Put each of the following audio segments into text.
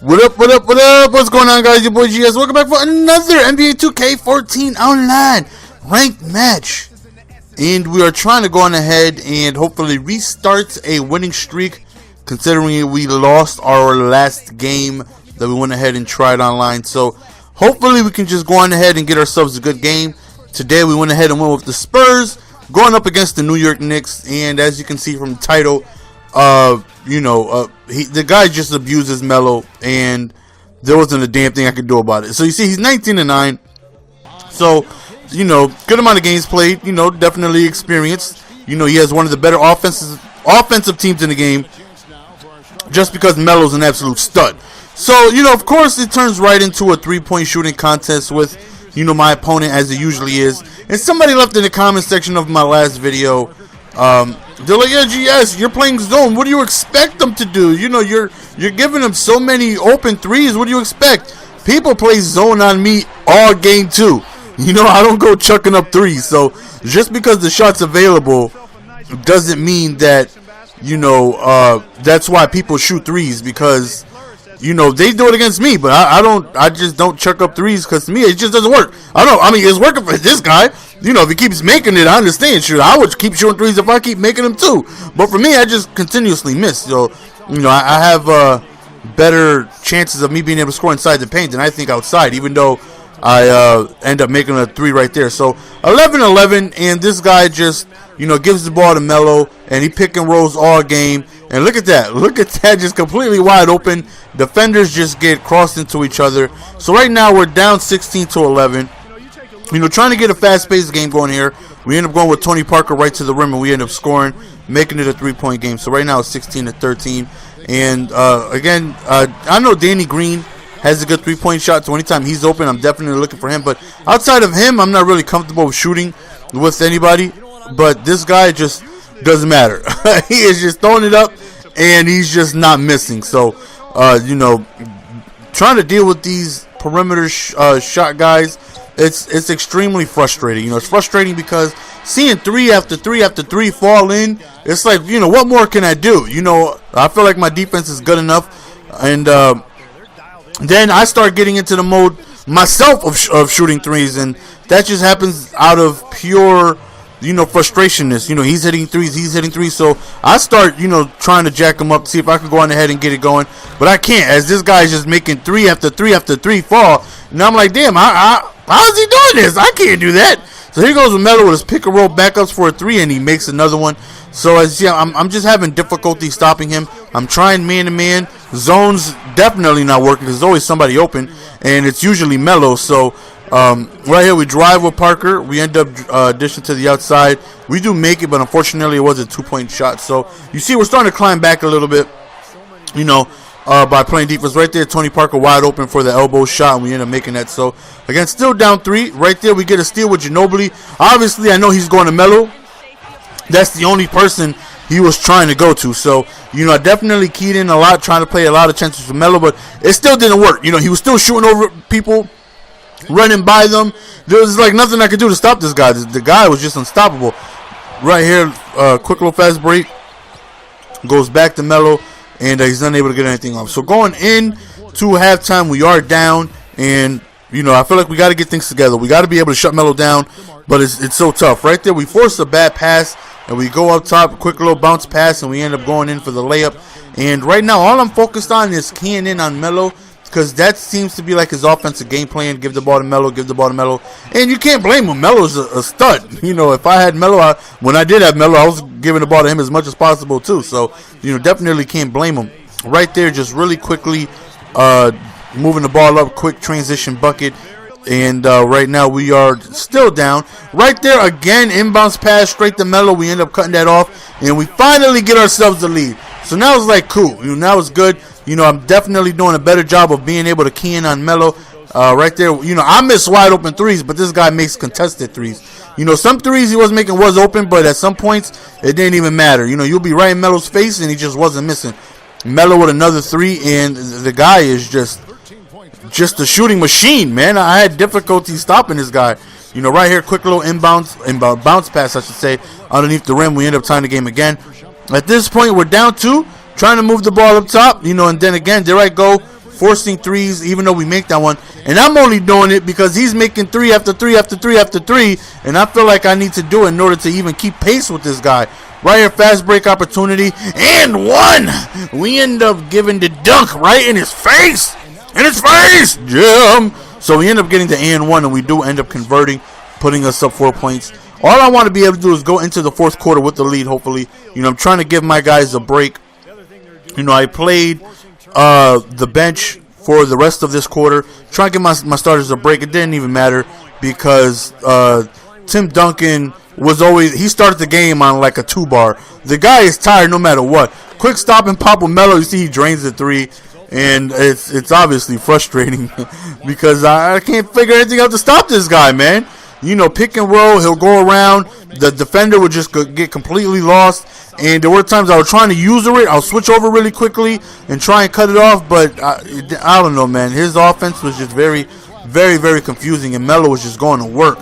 What up, what up, what up? What's going on, guys? Your boy GS. Welcome back for another NBA2k14 online ranked match. And we are trying to go on ahead and hopefully restart a winning streak, considering we lost our last game that we went ahead and tried online. So hopefully we can just go on ahead and get ourselves a good game. Today we went ahead and went with the Spurs, going up against the New York Knicks. And as you can see from the title, the guy just abuses Melo, and there wasn't a damn thing I could do about it. So you see, he's 19-9. So, good amount of games played. Definitely experienced. He has one of the better offensive teams in the game, just because Melo's an absolute stud. So, of course, it turns right into a three-point shooting contest with, my opponent, as it usually is. And somebody left in the comment section of my last video, they're like, yeah, GS, you're playing zone. What do you expect them to do? You're giving them so many open threes. What do you expect? People play zone on me all game too. I don't go chucking up threes. So just because the shot's available doesn't mean that, that's why people shoot threes, because they do it against me, but I just don't chuck up threes, because to me it just doesn't work. It's working for this guy. If he keeps making it, I understand. Shoot, I would keep shooting threes if I keep making them too. But for me, I just continuously miss. So, I have better chances of me being able to score inside the paint than I think outside, even though I end up making a three right there. So 11-11, and this guy just gives the ball to Melo, and he pick and rolls all game. And look at that, just completely wide open. Defenders just get crossed into each other. So right now we're down 16-11. Trying to get a fast-paced game going here. We end up going with Tony Parker right to the rim, and we end up scoring, making it a three-point game. So right now it's 16-13. And again, I know Danny Green has a good three-point shot, so anytime he's open, I'm definitely looking for him. But outside of him, I'm not really comfortable with shooting with anybody. But this guy just doesn't matter. He is just throwing it up, and he's just not missing. So, trying to deal with these perimeter shot guys, it's extremely frustrating. It's frustrating because seeing three after three after three fall in, it's like, what more can I do? I feel like my defense is good enough, and then I start getting into the mode myself of shooting threes, and that just happens out of pure frustrationness. He's hitting threes, so I start, trying to jack him up to see if I can go on ahead and get it going, but I can't, as this guy's just making three after three after three fall, and I'm like, damn, how's he doing this? I can't do that. So here goes Melo with his pick and roll backups for a three, and he makes another one. So as you see, I'm just having difficulty stopping him. I'm trying man-to-man. Zone's definitely not working, because there's always somebody open, and it's usually Melo. So right here we drive with Parker. We end up dishing to the outside. We do make it, but unfortunately it was a two-point shot. So you see, we're starting to climb back a little bit, by playing defense. Right there, Tony Parker wide open for the elbow shot, and we end up making that. So again, still down three. Right there, we get a steal with Ginobili. Obviously, I know he's going to Melo. That's the only person he was trying to go to. So, I definitely keyed in a lot, trying to play a lot of chances for Melo, but it still didn't work. He was still shooting over people, running by them. There was like nothing I could do to stop this guy. The guy was just unstoppable. Right here, quick little fast break. Goes back to Melo, and he's unable to get anything off. So going into halftime, we are down, and I feel like we got to get things together. We got to be able to shut Melo down, but it's so tough. Right there, we force a bad pass, and we go up top, a quick little bounce pass, and we end up going in for the layup. And right now, all I'm focused on is keying in on Melo, because that seems to be like his offensive game plan. Give the ball to Melo, give the ball to Melo. And you can't blame him. Melo's a stud. If I had Melo, when I did have Melo, I was giving the ball to him as much as possible too. So, definitely can't blame him. Right there, just really quickly moving the ball up, quick transition bucket. And right now we are still down. Right there, again, inbounds pass straight to Melo. We end up cutting that off, and we finally get ourselves the lead. So now it's like cool. Now it's good. I'm definitely doing a better job of being able to key in on Melo. Right there, I miss wide open threes, but this guy makes contested threes. Some threes he was making was open, but at some points it didn't even matter. You'll be right in Melo's face, and he just wasn't missing. Melo with another three, and the guy is just a shooting machine, man. I had difficulty stopping this guy. Right here, quick little bounce pass, I should say, underneath the rim. We end up tying the game again. At this point, we're down two, trying to move the ball up top, and then again, there I go, forcing threes, even though we make that one. And I'm only doing it because he's making three after three after three after three, and I feel like I need to do it in order to even keep pace with this guy. Right here, fast break opportunity, and one. We end up giving the dunk right in his face. Jim. So we end up getting the and one, and we do end up converting, putting us up 4 points. All I want to be able to do is go into the fourth quarter with the lead, hopefully. I'm trying to give my guys a break. I played the bench for the rest of this quarter, trying to give my starters a break. It didn't even matter because Tim Duncan he started the game on like a 2-bar. The guy is tired no matter what. Quick stop and pop with Melo. You see he drains the three, and it's obviously frustrating because I can't figure anything out to stop this guy, man. Pick and roll, he'll go around. The defender would just get completely lost. And there were times I was trying to use it. I'll switch over really quickly and try and cut it off. But I don't know, man. His offense was just very, very, very confusing. And Melo was just going to work.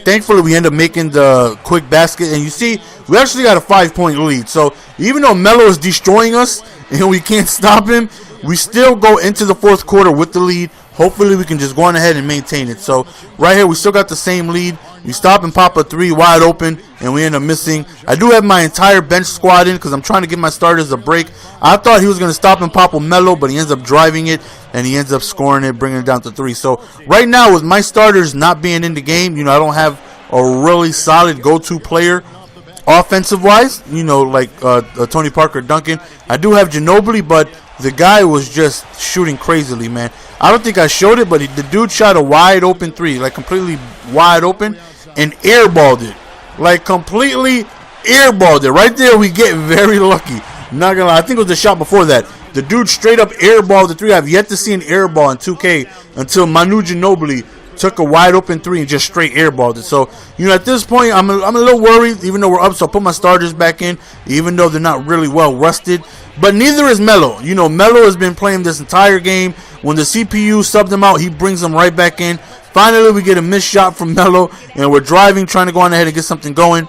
Thankfully, we end up making the quick basket. And you see, we actually got a 5-point lead. So even though Melo is destroying us and we can't stop him, we still go into the fourth quarter with the lead. Hopefully, we can just go on ahead and maintain it. So right here, we still got the same lead. We stop and pop a three wide open, and we end up missing. I do have my entire bench squad in because I'm trying to give my starters a break. I thought he was going to stop and pop with Melo, but he ends up driving it, and he ends up scoring it, bringing it down to 3. So right now, with my starters not being in the game, I don't have a really solid go-to player offensive-wise, like Tony Parker Duncan. I do have Ginobili, but the guy was just shooting crazily, man. I don't think I showed it, but the dude shot a wide open three, like completely wide open, and airballed it. Like completely airballed it. Right there, we get very lucky. Not gonna lie, I think it was the shot before that. The dude straight up airballed the three. I've yet to see an airball in 2K until Manu Ginobili took a wide open three and just straight airballed it. So, at this point, I'm a little worried, even though we're up. So I put my starters back in, even though they're not really well rusted. But neither is Melo. Melo has been playing this entire game. When the CPU subbed him out, he brings him right back in. Finally, we get a missed shot from Melo, and we're driving, trying to go on ahead and get something going,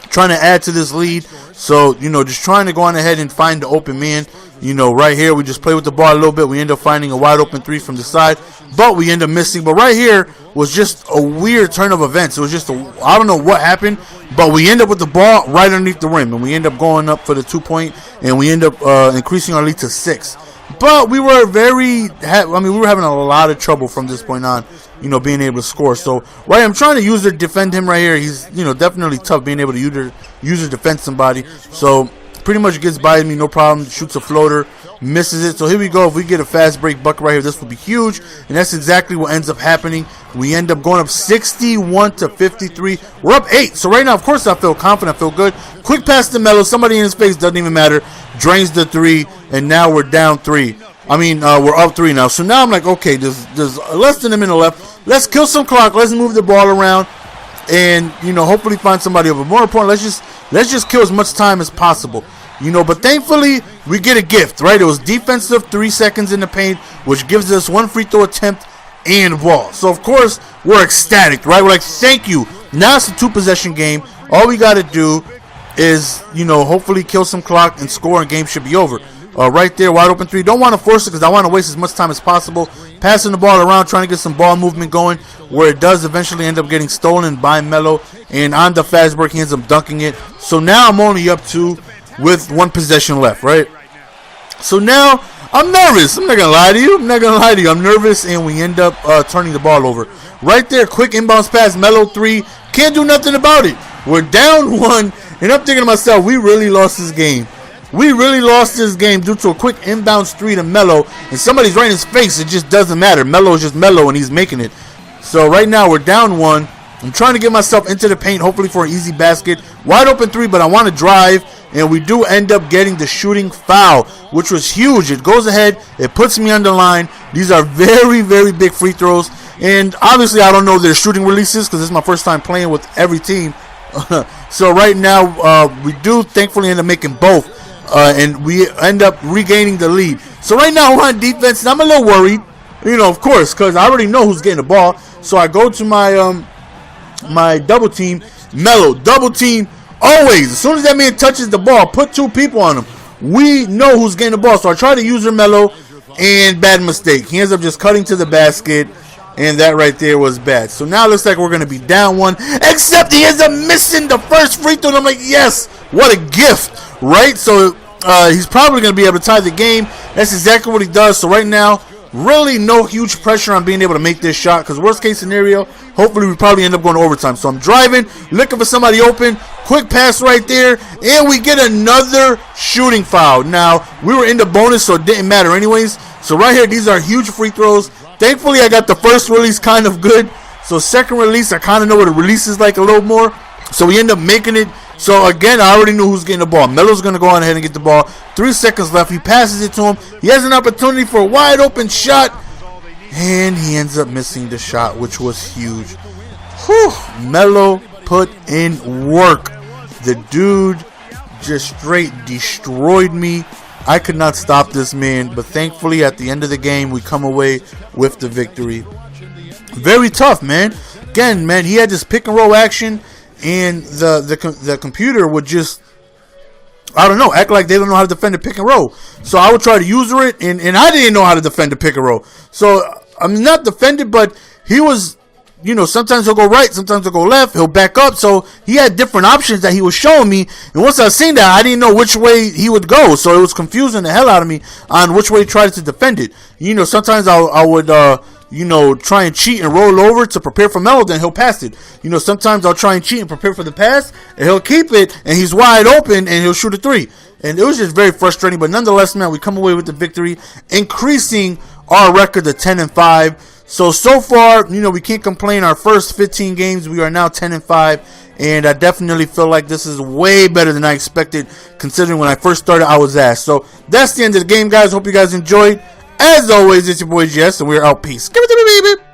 trying to add to this lead. So, just trying to go on ahead and find the open man. Right here, we just play with the ball a little bit. We end up finding a wide open three from the side, but we end up missing. But right here was just a weird turn of events. It was just I don't know what happened, but we end up with the ball right underneath the rim, and we end up going up for the 2-point, and we end up increasing our lead to 6. But we were we were having a lot of trouble from this point on, being able to score. So, right, I'm trying to user defend him right here. He's, definitely tough being able to user defend somebody. So, pretty much gets by me, no problem. Shoots a floater, misses it. So, here we go. If we get a fast break bucket right here, this would be huge. And that's exactly what ends up happening. We end up going up 61-53. We're up 8. So, right now, of course, I feel confident. I feel good. Quick pass to Melo. Somebody in his face, doesn't even matter. Drains the 3, and now we're down 3. We're up 3 now. So now I'm like, okay, there's less than a minute left. Let's kill some clock. Let's move the ball around, and hopefully find somebody over. More important, let's just kill as much time as possible. But thankfully we get a gift, right? It was defensive 3 seconds in the paint, which gives us 1 free throw attempt and ball. So of course we're ecstatic, right? We're like, thank you. Now it's a 2-possession game. All we got to do is, hopefully kill some clock and score, and game should be over. Right there, wide open 3. Don't want to force it because I want to waste as much time as possible. Passing the ball around, trying to get some ball movement going, where it does eventually end up getting stolen by Melo. And on the fast break, he ends up dunking it. So now I'm only up 2 with 1 possession left, right? So now I'm nervous. I'm not going to lie to you. I'm nervous, and we end up turning the ball over. Right there, quick inbounds pass, Melo 3. Can't do nothing about it. We're down 1. And I'm thinking to myself, we really lost this game. We really lost this game due to a quick inbounds 3 to Melo. And somebody's right in his face. It just doesn't matter. Melo is just Melo, and he's making it. So right now we're down 1. I'm trying to get myself into the paint, hopefully for an easy basket. Wide open 3, but I want to drive. And we do end up getting the shooting foul, which was huge. It goes ahead. It puts me on the line. These are very, very big free throws. And obviously I don't know their shooting releases because this is my first time playing with every team. So right now we do thankfully end up making both, and we end up regaining the lead. So right now we're on defense, and I'm a little worried, of course, because I already know who's getting the ball. So I go to my my double team, Melo, double team always. As soon as that man touches the ball, put 2 people on him. We know who's getting the ball. So I try to use Melo. and bad mistake. He ends up just cutting to the basket, and that right there was bad. So now it looks like we're going to be down one, except he ends up missing the first free throw. And I'm like, yes, what a gift, right? So he's probably going to be able to tie the game. That's exactly what he does. So right now, really no huge pressure on being able to make this shot, because worst case scenario, hopefully we probably end up going to overtime. So I'm driving, looking for somebody open, quick pass right there, and we get another shooting foul. Now, we were in the bonus, so it didn't matter anyways. So right here, these are huge free throws. Thankfully, I got the first release kind of good. So second release, I kind of know what a release is like a little more. So we end up making it. So again, I already knew who's getting the ball. Melo's going to go on ahead and get the ball. 3 seconds left. He passes it to him. He has an opportunity for a wide open shot, and he ends up missing the shot, which was huge. Whew. Melo put in work. The dude just straight destroyed me. I could not stop this man, but thankfully at the end of the game, we come away with the victory. Very tough, man. Again, man, he had this pick and roll action, and the computer would just, I don't know, act like they don't know how to defend the pick and roll. So I would try to user it, and I didn't know how to defend the pick and roll. So I'm not defended, but he was, you know, sometimes he'll go right, sometimes he'll go left, he'll back up. So he had different options that he was showing me. And once I seen that, I didn't know which way he would go. So it was confusing the hell out of me on which way he tried to defend it. You know, sometimes I would, you know, try and cheat and roll over to prepare for Melo, then he'll pass it. You know, sometimes I'll try and cheat and prepare for the pass, and he'll keep it, and he's wide open, and he'll shoot a 3. And it was just very frustrating. But nonetheless, man, we come away with the victory, increasing our record to 10-5. So far, you know, we can't complain. Our first 15 games, we are now 10-5, and I definitely feel like this is way better than I expected, considering when I first started, I was asked. So that's the end of the game, guys. Hope you guys enjoyed. As always, it's your boy Jess, and we're out. Peace. Give it to me, baby.